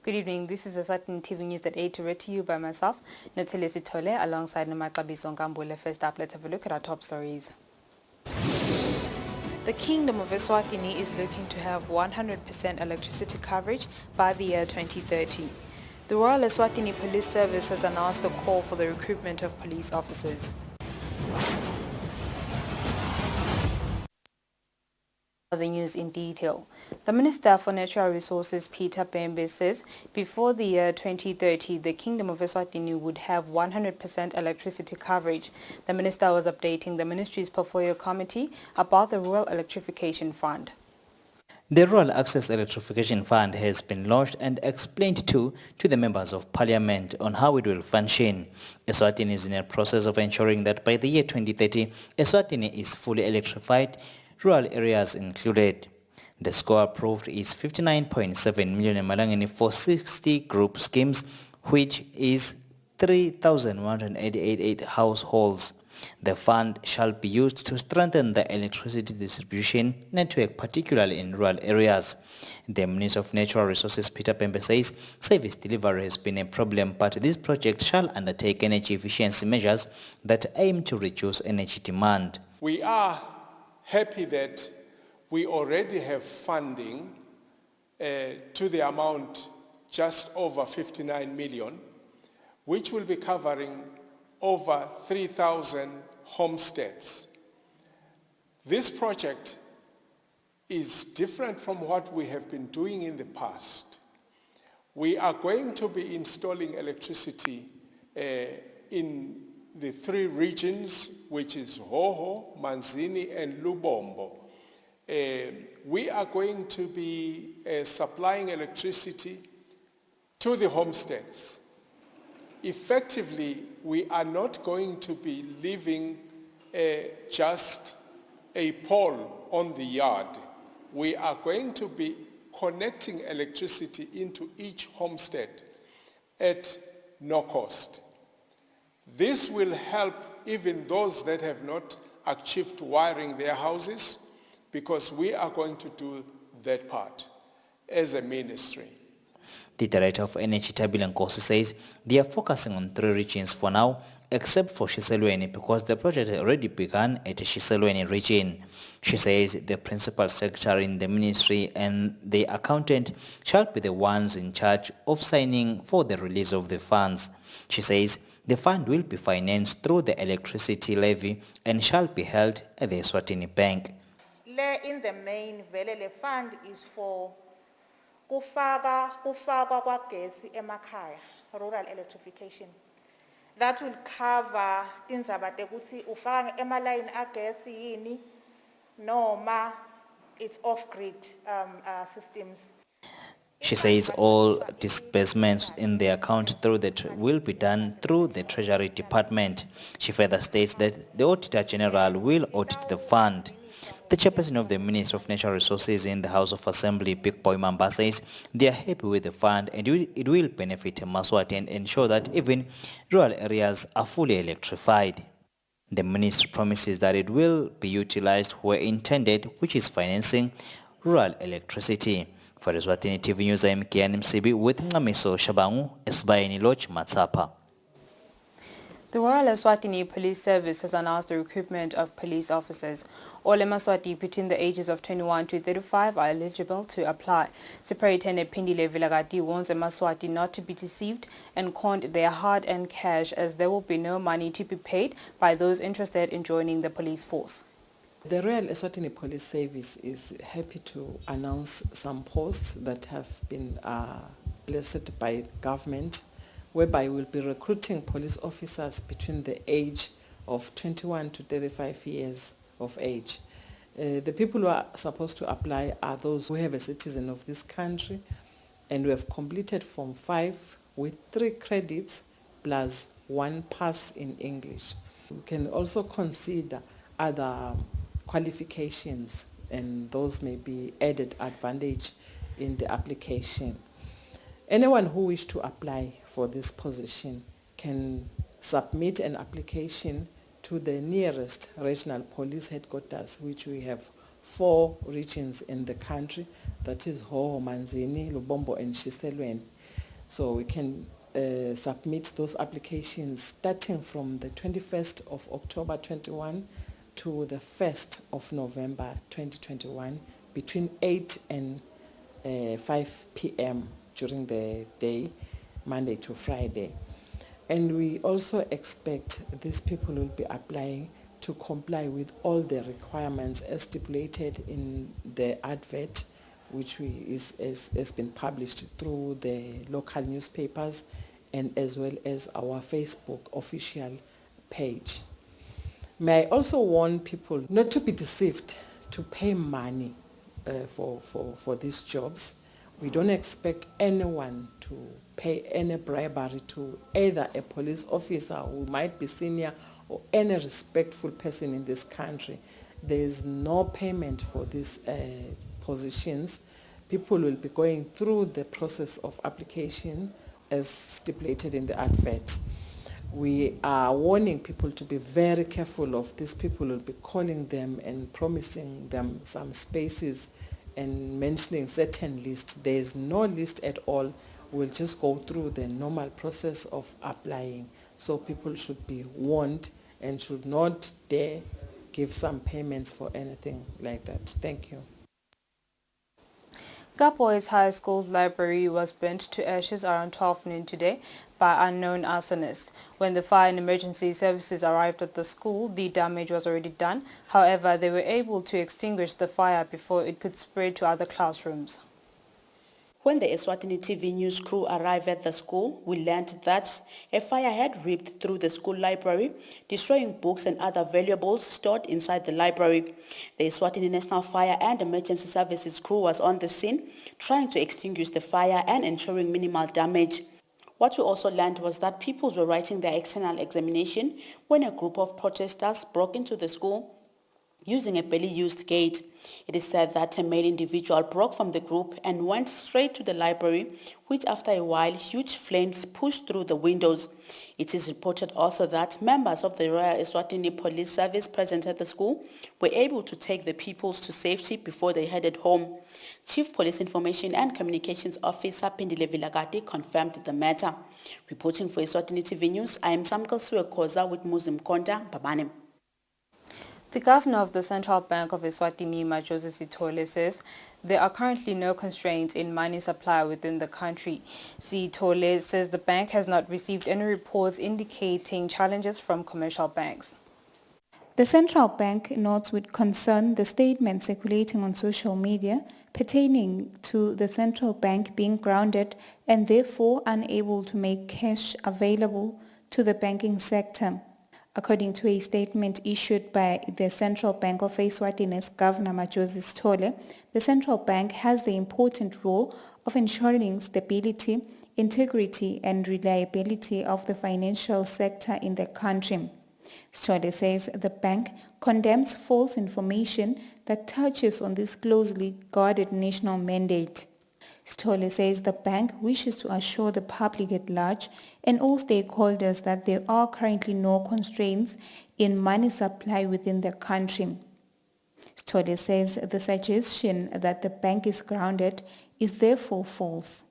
Good evening. This is Eswatini TV News at 8, read to you by myself, Natalia Sitole, alongside Namakabiso Ngambule. First up, let's have a look at our top stories. The Kingdom of Eswatini is looking to have 100% electricity coverage by the year 2030. The Royal Eswatini Police Service has announced a call for the recruitment of police officers. The news in detail. The Minister for Natural Resources, Peter Bembe, says before the year 2030, the Kingdom of Eswatini would have 100% electricity coverage. The Minister was updating the Ministry's Portfolio Committee about the Rural Electrification Fund. The Rural Access Electrification Fund has been launched and explained to the members of Parliament on how it will function. Eswatini is in a process of ensuring that by the year 2030, Eswatini is fully electrified, rural areas included. The score approved is 59.7 million emalangeni for 60 group schemes, which is 3,188 households. The fund shall be used to strengthen the electricity distribution network, particularly in rural areas. The Minister of Natural Resources, Peter Bembe, says service delivery has been a problem, but this project shall undertake energy efficiency measures that aim to reduce energy demand. We are happy that we already have funding to the amount just over 59 million, which will be covering over 3,000 homesteads. This project is different from what we have been doing in the past. We are going to be installing electricity in the three regions, which is Hoho, Manzini, and Lubombo. We are going to be supplying electricity to the homesteads. Effectively, we are not going to be leaving just a pole on the yard. We are going to be connecting electricity into each homestead at no cost. This will help even those that have not achieved wiring their houses, because we are going to do that part as a ministry. The Director of Energy, Tabile Nkosi, says they are focusing on 3 regions for now, except for Shiselweni, because the project had already begun at the Shiselweni region. She says the Principal Secretary in the ministry and the accountant shall be the ones in charge of signing for the release of the funds. She says the fund will be financed through the electricity levy and shall be held at the Eswatini Bank. In the main, the fund is for kufaka kwa gesi emakhaya, rural electrification. That will cover indzaba tekuthi ufaka emaline agesi yini noma it's off-grid systems. She says all disbursements in the account will be done through the Treasury Department. She further states that the Auditor General will audit the fund. The chairperson of the Ministry of Natural Resources in the House of Assembly, Big Boy Mamba, says they are happy with the fund and it will benefit Maswati and ensure that even rural areas are fully electrified. The ministry promises that it will be utilized where intended, which is financing rural electricity. For Eswatini TV News, I am Kian MCB with Ngamiso Shabangu, Esbayeni Lodge, Matsapa. The Royal Eswatini Police Service has announced the recruitment of police officers. All Emaswati between the ages of 21 to 35 are eligible to apply. Superintendent Pindile Vilagati warns Emaswati not to be deceived and count their hard-earned cash, as there will be no money to be paid by those interested in joining the police force. The Royal Eswatini Police Service is happy to announce some posts that have been blessed by the government, whereby we'll be recruiting police officers between the age of 21 to 35 years of age. The people who are supposed to apply are those who have a citizen of this country and who have completed Form 5 with 3 credits plus 1 pass in English. We can also consider other qualifications, and those may be added advantage in the application. Anyone who wishes to apply for this position can submit an application to the nearest regional police headquarters, which we have 4 regions in the country, that is Hoho, Manzini, Lubombo, and Shiselweni. So we can submit those applications starting from the 21st of October 21 to the 1st of November 2021 between 8 and 5 p.m. during the day, Monday to Friday. And we also expect these people will be applying to comply with all the requirements as stipulated in the advert, which has been published through the local newspapers and as well as our Facebook official page. May I also warn people not to be deceived to pay money for these jobs. We don't expect anyone to pay any bribery to either a police officer who might be senior or any respectful person in this country. There is no payment for these positions. People will be going through the process of application as stipulated in the advert. We are warning people to be very careful of these people will be calling them and promising them some spaces and mentioning certain lists. There is no list at all. We'll just go through the normal process of applying. So people should be warned and should not dare give some payments for anything like that. Thank you. Gapoi's High School's library was burnt to ashes around 12 noon today by unknown arsonists. When the fire and emergency services arrived at the school, the damage was already done. However, they were able to extinguish the fire before it could spread to other classrooms. When the Eswatini TV news crew arrived at the school, we learned that a fire had ripped through the school library, destroying books and other valuables stored inside the library. The Eswatini National Fire and Emergency Services crew was on the scene, trying to extinguish the fire and ensuring minimal damage. What we also learned was that pupils were writing their external examination when a group of protesters broke into the school using a barely used gate. It is said that a male individual broke from the group and went straight to the library, which after a while huge flames pushed through the windows. It is reported also that members of the Royal Eswatini Police Service present at the school were able to take the pupils to safety before they headed home. Chief Police Information and Communications Officer Pindile Vilagati confirmed the matter. Reporting for Eswatini TV News, I am Samkel Suekoza with Muslim Konda Babane. The governor of the Central Bank of Eswatini, Majosi Sithole, says there are currently no constraints in money supply within the country. Sithole says the bank has not received any reports indicating challenges from commercial banks. The central bank notes with concern the statement circulating on social media pertaining to the central bank being grounded and therefore unable to make cash available to the banking sector. According to a statement issued by the Central Bank of Eswatini's Governor Majosi Sithole, the central bank has the important role of ensuring stability, integrity and reliability of the financial sector in the country. Sithole says the bank condemns false information that touches on this closely guarded national mandate. Sithole says the bank wishes to assure the public at large and all stakeholders that there are currently no constraints in money supply within the country. Sithole says the suggestion that the bank is grounded is therefore false.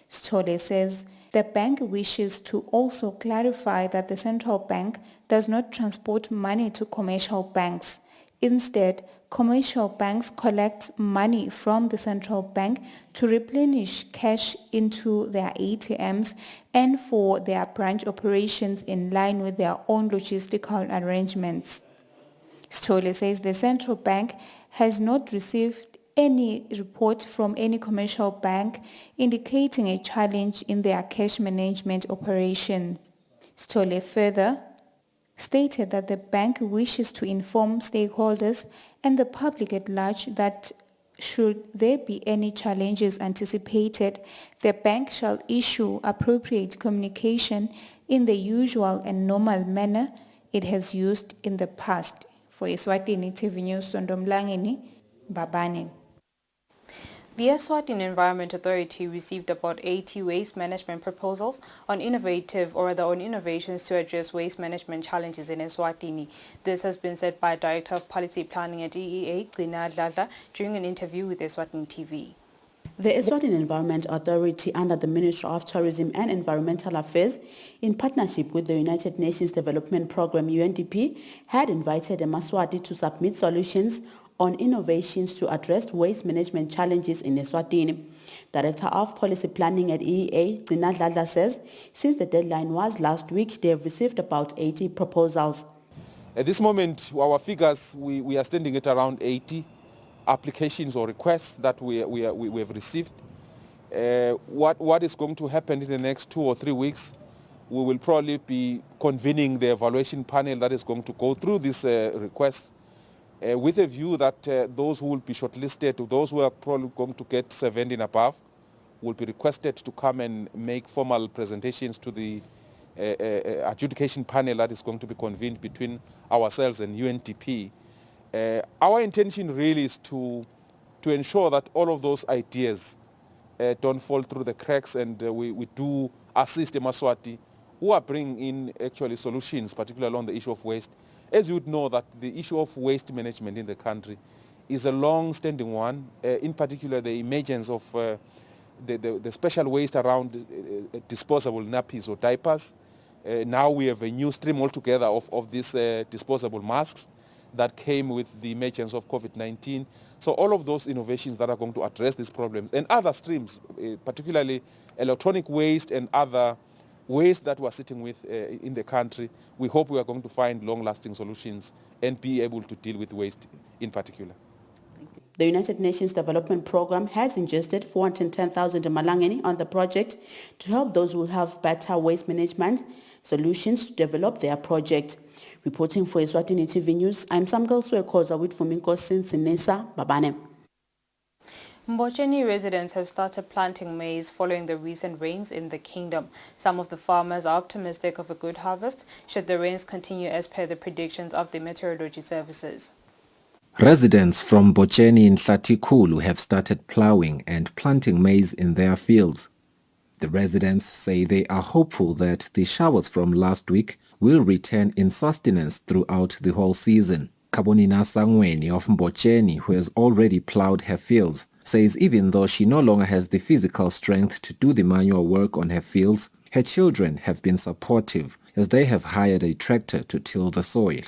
Sithole says the bank wishes to also clarify that the central bank does not transport money to commercial banks. Instead, commercial banks collect money from the central bank to replenish cash into their ATMs and for their branch operations in line with their own logistical arrangements. Sithole says the central bank has not received any report from any commercial bank indicating a challenge in their cash management operations. Sithole further stated that the bank wishes to inform stakeholders and the public at large that should there be any challenges anticipated, the bank shall issue appropriate communication in the usual and normal manner it has used in the past. For Eswatini TV News, Sondomlangeni, Babane. The Eswatini Environment Authority received about 80 waste management proposals on innovations to address waste management challenges in Eswatini. This has been said by Director of Policy Planning at EEA, Gcina Dladla, during an interview with Eswatini TV. The Eswatini Environment Authority under the Ministry of Tourism and Environmental Affairs, in partnership with the United Nations Development Programme UNDP, had invited eMaswati to submit solutions on innovations to address waste management challenges in Eswatini. Director of Policy Planning at EEA, Gcina Dladla, says since the deadline was last week, they have received about 80 proposals. At this moment, our figures, we are standing at around 80 applications or requests that we have received. What is going to happen in the next 2 or 3 weeks, we will probably be convening the evaluation panel that is going to go through these requests with a view that those who will be shortlisted, those who are probably going to get 70 and above, will be requested to come and make formal presentations to the adjudication panel that is going to be convened between ourselves and UNDP. Our intention really is to ensure that all of those ideas don't fall through the cracks, and we do assist eMaswati who are bringing in actually solutions, particularly on the issue of waste. As you would know, that the issue of waste management in the country is a long-standing one, in particular the emergence of the special waste around disposable nappies or diapers. Now we have a new stream altogether of these disposable masks that came with the emergence of COVID-19. So all of those innovations that are going to address these problems and other streams, particularly electronic waste and other waste that we're sitting with in the country, we hope we are going to find long-lasting solutions and be able to deal with waste in particular. The United Nations Development Programme has ingested 410,000 malangeni on the project to help those who have better waste management solutions to develop their project. Reporting for Eswatini TV News, I'm Samgal Swekoza with Fuminko Sinsinesa Babane. Mbocheni residents have started planting maize following the recent rains in the kingdom. Some of the farmers are optimistic of a good harvest should the rains continue as per the predictions of the meteorology services. Residents from Mbocheni in Hlatikulu have started plowing and planting maize in their fields. The residents say they are hopeful that the showers from last week will return in sustenance throughout the whole season. Kabonina Sangweni of Mbocheni, who has already plowed her fields, says even though she no longer has the physical strength to do the manual work on her fields, her children have been supportive as they have hired a tractor to till the soil.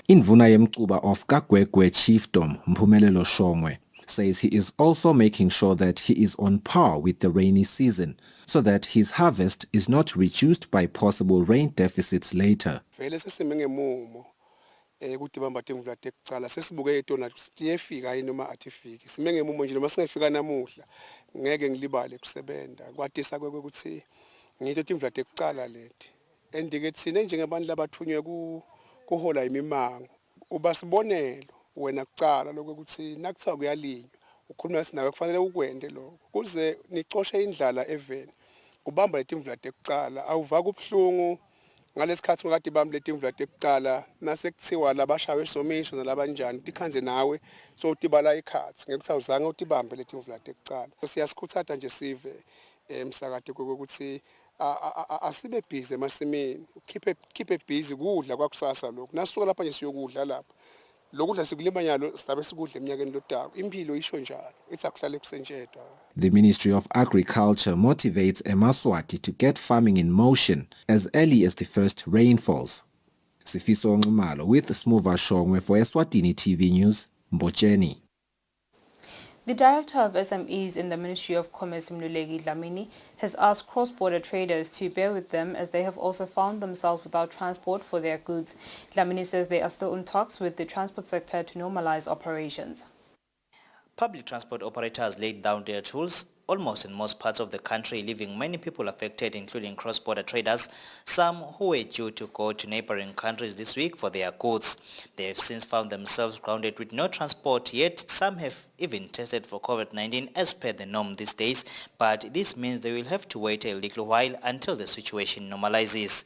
Indvuna yemcuba of Kagwegwe Chiefdom, Mpumelelo Shongwe, says he is also making sure that he is on par with the rainy season so that his harvest is not reduced by possible rain deficits later. Ukuthi bambathe imvula tekucala sesibuke etona siyefika inoma atifiki sime ngemumo nje noma singefika namuhla ngeke ngilibale kusebenta kwatisa kwekuthi ngithe imvula tekucala lethi endike thina njengabantu labathunywe kuhola imimango uba sibonelo wena kucala lokuthi nakuthiwa kuyalinywa ukhuluma sinawe kufanele ukwende lokho kuze nicoshe indlala eveni kubamba leti imvula tekucala awuva kubhlungu ngalesikhathi ngakade bambe leti imvula tekucala nasekuthiwa labashawe somisho nalabanjani tikhanze nawe so utibala ikhathi ngekuthi awuzange utibambe leti imvula tekucala siyasikhuthatha nje sive emsakade ukuthi asibe busy emasimini keep busy kudla kwakusasa lokho nasuka lapha nje siyokudla lapha lokudla sikulima nyalo sizabe sikudla eminyakeni lotako impilo isho njalo ithi akuhlale kusentshetwa. The Ministry of Agriculture motivates eMaswati to get farming in motion as early as the first rainfalls. Sifiso Ngumalo with Smuva Shongwe for Eswatini TV News, Mbocheni. The Director of SMEs in the Ministry of Commerce, Mluleki Dlamini, has asked cross-border traders to bear with them as they have also found themselves without transport for their goods. Dlamini says they are still in talks with the transport sector to normalize operations. Public transport operators laid down their tools almost in most parts of the country, leaving many people affected, including cross-border traders, some who were due to go to neighboring countries this week for their goods. They have since found themselves grounded with no transport, yet some have even tested for COVID-19 as per the norm these days, but this means they will have to wait a little while until the situation normalizes.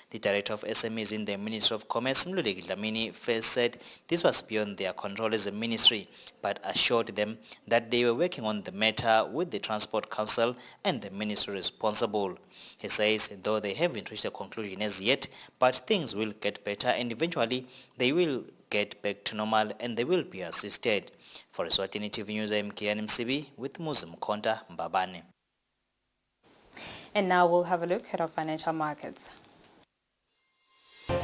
The director of SMEs in the Ministry of Commerce, Mludeki Dlamini, first said this was beyond their control as a ministry, but assured them that they were working on the matter with the Transport Council and the ministry responsible. He says though they haven't reached a conclusion as yet, but things will get better and eventually they will get back to normal and they will be assisted. For Eswatini TV News, I'm Kian MCB with Muslim Konta Mbabane. And now we'll have a look at our financial markets.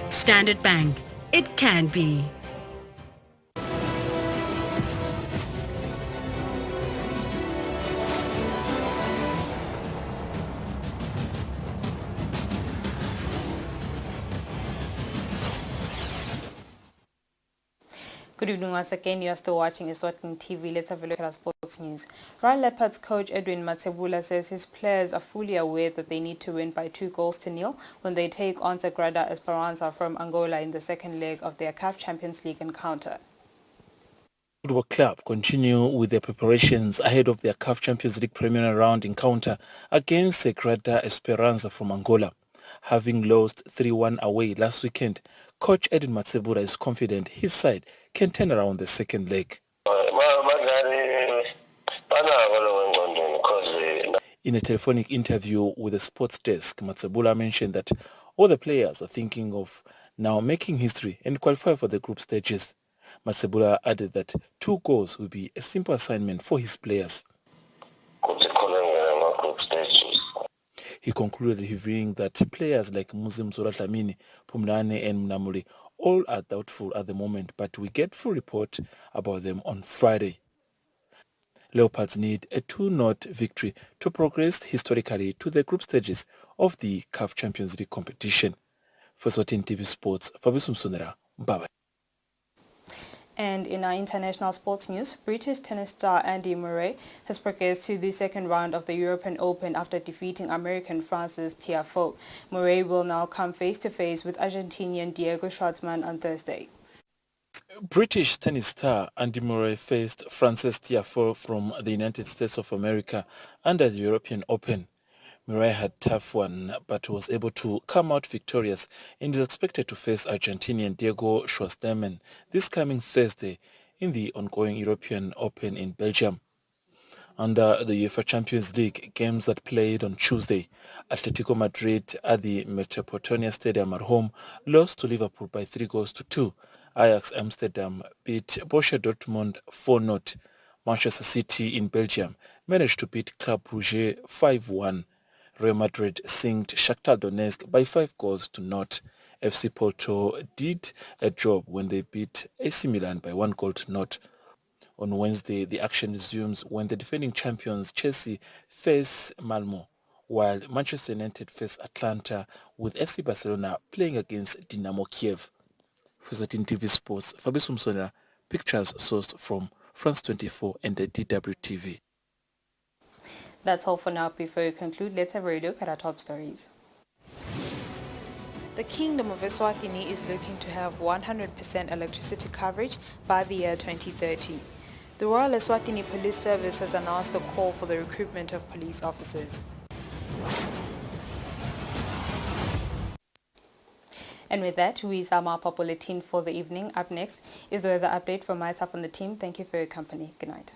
Standard Bank. It can be. Good evening once again. You are still watching Eswatini TV. Let's have a look at our sports news. Royal Leopards coach Edwin Matsebula says his players are fully aware that they need to win by 2-0 when they take on Sagrada Esperanza from Angola in the second leg of their CAF Champions League encounter. Football club continue with their preparations ahead of their CAF Champions League preliminary round encounter against Sagrada Esperanza from Angola. Having lost 3-1 away last weekend, coach Edwin Matsebula is confident his side can turn around the second leg. In a telephonic interview with the sports desk, Matsebula mentioned that all the players are thinking of now making history and qualify for the group stages. Matsebula added that 2 goals will be a simple assignment for his players. He concluded revealing that players like Muslim Dlamini, Pumlane and Mnamuli all are doubtful at the moment, but we get full report about them on Friday. Leopards need a 2-0 victory to progress historically to the group stages of the CAF Champions League competition. For Eswatini TV Sports, Fabrice Msonera, bye-bye. And in our international sports news, British tennis star Andy Murray has progressed to the second round of the European Open after defeating American Francis Tiafoe. Murray will now come face-to-face with Argentinian Diego Schwartzman on Thursday. British tennis star Andy Murray faced Francis Tiafoe from the United States of America under the European Open. Murray had a tough one but was able to come out victorious and is expected to face Argentinian Diego Schwartzman this coming Thursday in the ongoing European Open in Belgium. Under the UEFA Champions League games that played on Tuesday, Atletico Madrid at the Metropolitano Stadium at home lost to Liverpool by 3-2. Ajax Amsterdam beat Borussia Dortmund 4-0. Manchester City in Belgium managed to beat Club Brugge 5-1. Real Madrid sinked Shakhtar Donetsk by 5-0. FC Porto did a job when they beat AC Milan by 1-0. On Wednesday, the action resumes when the defending champions Chelsea face Malmo, while Manchester United face Atlanta, with FC Barcelona playing against Dynamo Kiev. For Eswatini TV Sports, Fabrice Msonera, pictures sourced from France 24 and the DW TV. That's all for now. Before we conclude, let's have a look at our top stories. The Kingdom of Eswatini is looking to have 100% electricity coverage by the year 2030. The Royal Eswatini Police Service has announced a call for the recruitment of police officers. And with that, we sum up our bulletin for the evening. Up next is the weather update from myself and the team. Thank you for your company. Good night.